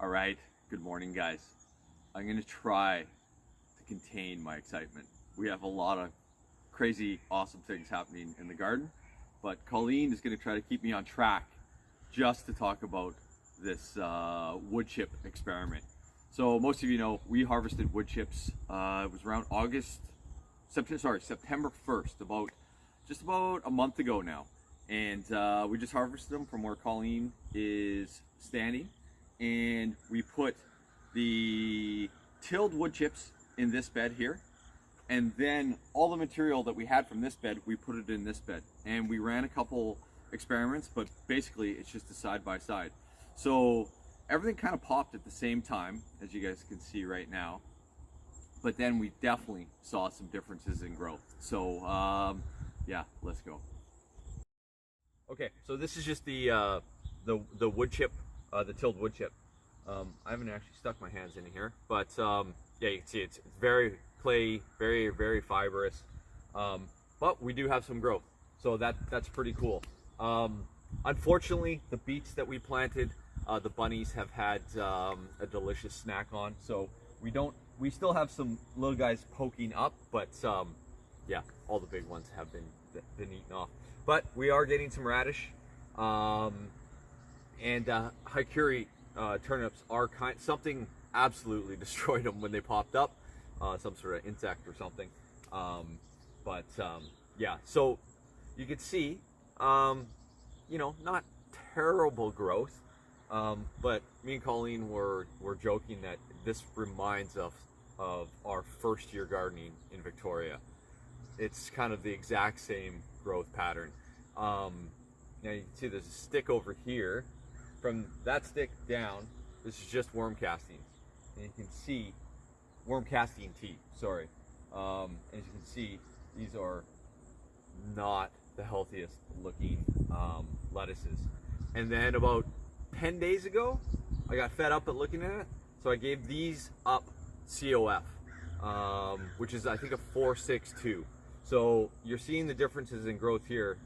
All right, good morning, guys. I'm gonna try to contain my excitement. We have a lot of crazy, awesome things happening in the garden, but Colleen is gonna try to keep me on track just to talk about this wood chip experiment. So most of you know we harvested wood chips. It was around September 1st, just about a month ago now, and we just harvested them from where Colleen is standing. And we put the tilled wood chips in this bed here, and then all the material that we had from this bed, we put it in this bed, and we ran a couple experiments, but basically it's just a side by side. So everything kind of popped at the same time, as you guys can see right now, but then we definitely saw some differences in growth. So yeah, let's go. Okay, so this is just the wood chip, the tilled wood chip. I haven't actually stuck my hands in here, but yeah, you can see it's very clay, very fibrous, but we do have some growth, so that's pretty cool. Unfortunately, the beets that we planted, the bunnies have had a delicious snack on, so we still have some little guys poking up, but yeah, all the big ones have been eaten off. But we are getting some radish, and Haikuri turnips are something absolutely destroyed them when they popped up, some sort of insect or something. Yeah, so you can see, you know, not terrible growth, but me and Colleen were joking that this reminds us of our first year gardening in Victoria. It's kind of the exact same growth pattern. Now you can see there's a stick over here. From that stick down, this is just worm castings, and you can see worm casting tea. Sorry, as you can see, these are not the healthiest looking lettuces. And then about 10 days ago, I got fed up at looking at it, so I gave these up COF, which is I think a 462. So you're seeing the differences in growth here.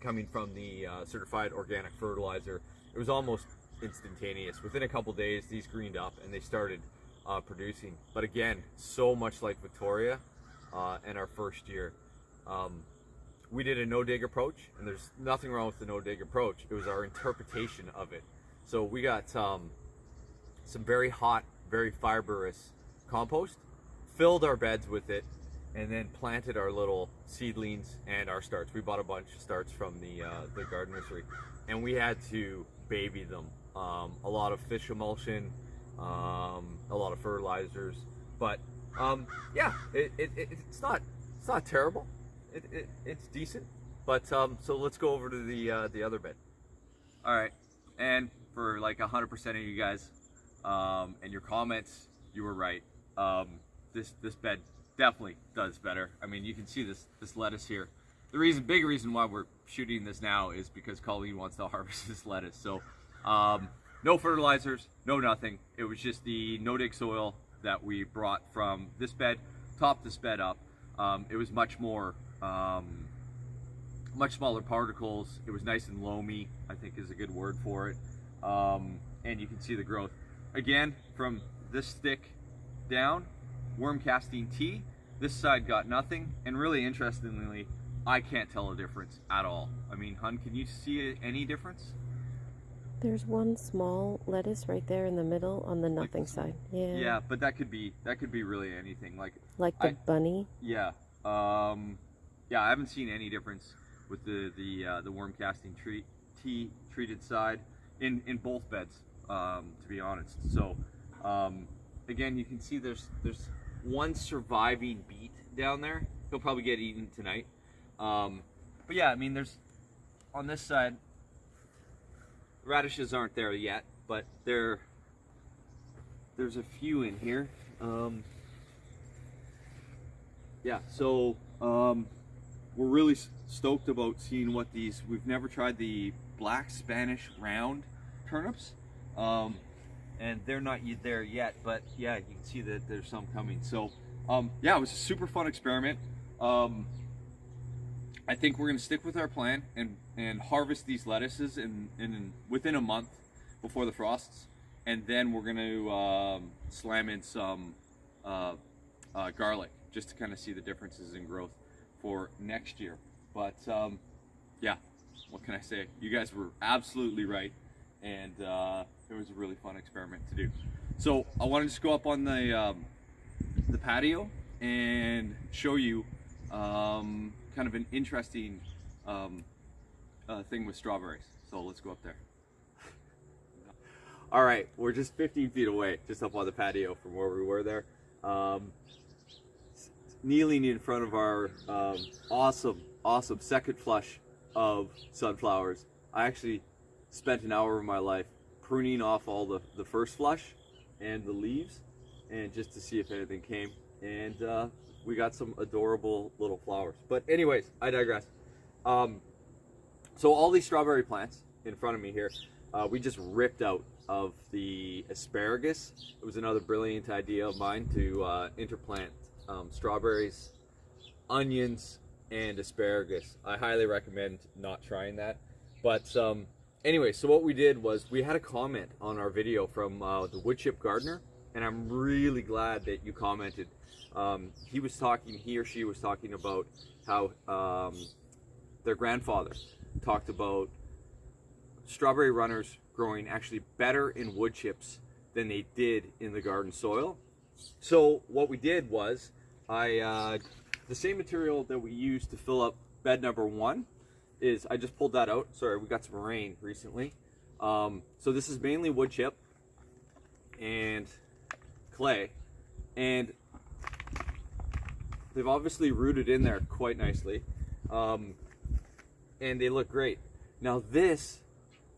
Coming from the certified organic fertilizer, it was almost instantaneous. Within a couple days, these greened up and they started producing. But again, so much like Victoria and our first year. We did a no-dig approach, and there's nothing wrong with the no-dig approach. It was our interpretation of it. So we got some very hot, very fibrous compost, filled our beds with it, and then planted our little seedlings and our starts. We bought a bunch of starts from the garden nursery, and we had to baby them. A lot of fish emulsion, a lot of fertilizers, but yeah, it's not terrible. It's decent, but so let's go over to the other bed. All right, and for like 100% of you guys and your comments, you were right. This bed definitely does better. I mean, you can see this lettuce here. The big reason why we're shooting this now is because Colleen wants to harvest this lettuce. So no fertilizers, no nothing. It was just the no-dig soil that we brought from this bed, topped this bed up. It was much more, much smaller particles. It was nice and loamy, I think is a good word for it. And you can see the growth. Again, from this stick down, worm casting tea. This side got nothing, and really interestingly, I can't tell a difference at all. I mean, hun, can you see any difference? There's one small lettuce right there in the middle on the nothing side. Yeah. Yeah, but that could be really anything. Like the bunny. Yeah. Yeah, I haven't seen any difference with the worm casting tea treated side in both beds, to be honest. So again, you can see there's one surviving beet down there. He'll probably get eaten tonight. But yeah, I mean, there's on this side, radishes aren't there yet, but there's a few in here. Yeah, so we're really stoked about seeing what these. We've never tried the black Spanish round turnips. And they're not there yet, but yeah, you can see that there's some coming. So yeah, it was a super fun experiment. I think we're gonna stick with our plan and harvest these lettuces within a month before the frosts. and then we're gonna slam in some garlic just to kind of see the differences in growth for next year. But yeah, what can I say? You guys were absolutely right, and it was a really fun experiment to do. So I want to just go up on the patio and show you kind of an interesting thing with strawberries. So let's go up there. All right, we're just 15 feet away, just up on the patio from where we were there. Kneeling in front of our awesome second flush of sunflowers. I actually spent an hour of my life pruning off all the first flush and the leaves, and just to see if anything came. And we got some adorable little flowers. But anyways, I digress. So all these strawberry plants in front of me here, we just ripped out of the asparagus. It was another brilliant idea of mine to interplant strawberries, onions, and asparagus. I highly recommend not trying that. But anyway, so what we did was we had a comment on our video from the wood chip gardener, and I'm really glad that you commented. He or she was talking about how their grandfather talked about strawberry runners growing actually better in wood chips than they did in the garden soil. So what we did was the same material that we used to fill up bed number 1 is, I just pulled that out. Sorry, we got some rain recently. So this is mainly wood chip and clay, and they've obviously rooted in there quite nicely, and they look great. Now this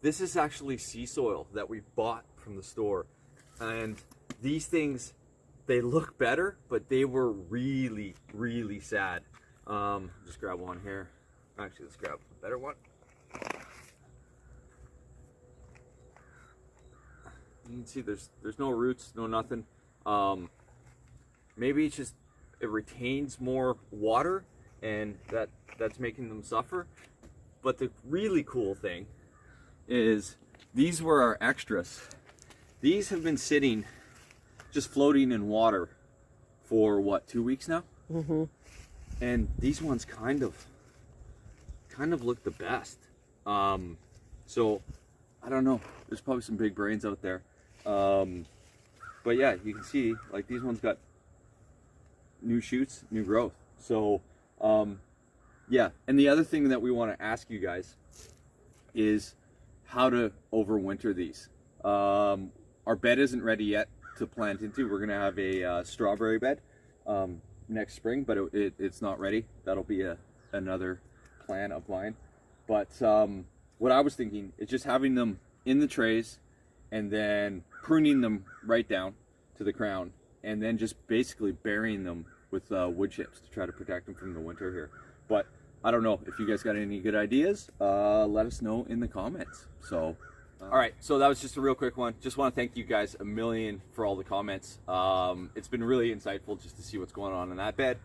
is actually sea soil that we bought from the store, and these things, they look better, but they were really sad. Just grab one here. Actually, let's grab a better one. You can see there's no roots, no nothing. Maybe it's just it retains more water, and that's making them suffer. But the really cool thing is these were our extras. These have been sitting just floating in water for what, 2 weeks now? Mm-hmm. And these ones kind of look the best. So I don't know, there's probably some big brains out there. But yeah, you can see like these ones got new shoots, new growth. So yeah, and the other thing that we want to ask you guys is how to overwinter these. Our bed isn't ready yet to plant into. We're gonna have a strawberry bed next spring, but it's not ready. That'll be another plan of mine. But what I was thinking is just having them in the trays and then pruning them right down to the crown, and then just basically burying them with wood chips to try to protect them from the winter here. But I don't know if you guys got any good ideas. Let us know in the comments. So all right, so that was just a real quick one. Just want to thank you guys a million for all the comments. It's been really insightful just to see what's going on in that bed,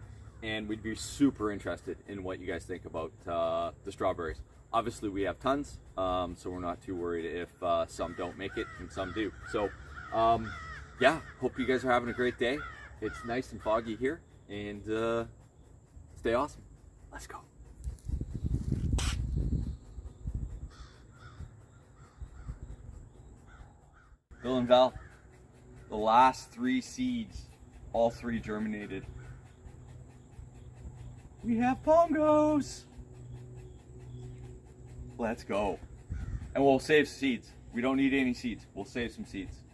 and we'd be super interested in what you guys think about the strawberries. Obviously, we have tons, so we're not too worried if some don't make it and some do. So yeah, hope you guys are having a great day. It's nice and foggy here, and stay awesome. Let's go. Bill and Val, the last 3 seeds, all 3 germinated. We have pongos. Let's go. And we'll save seeds. We don't need any seeds. We'll save some seeds.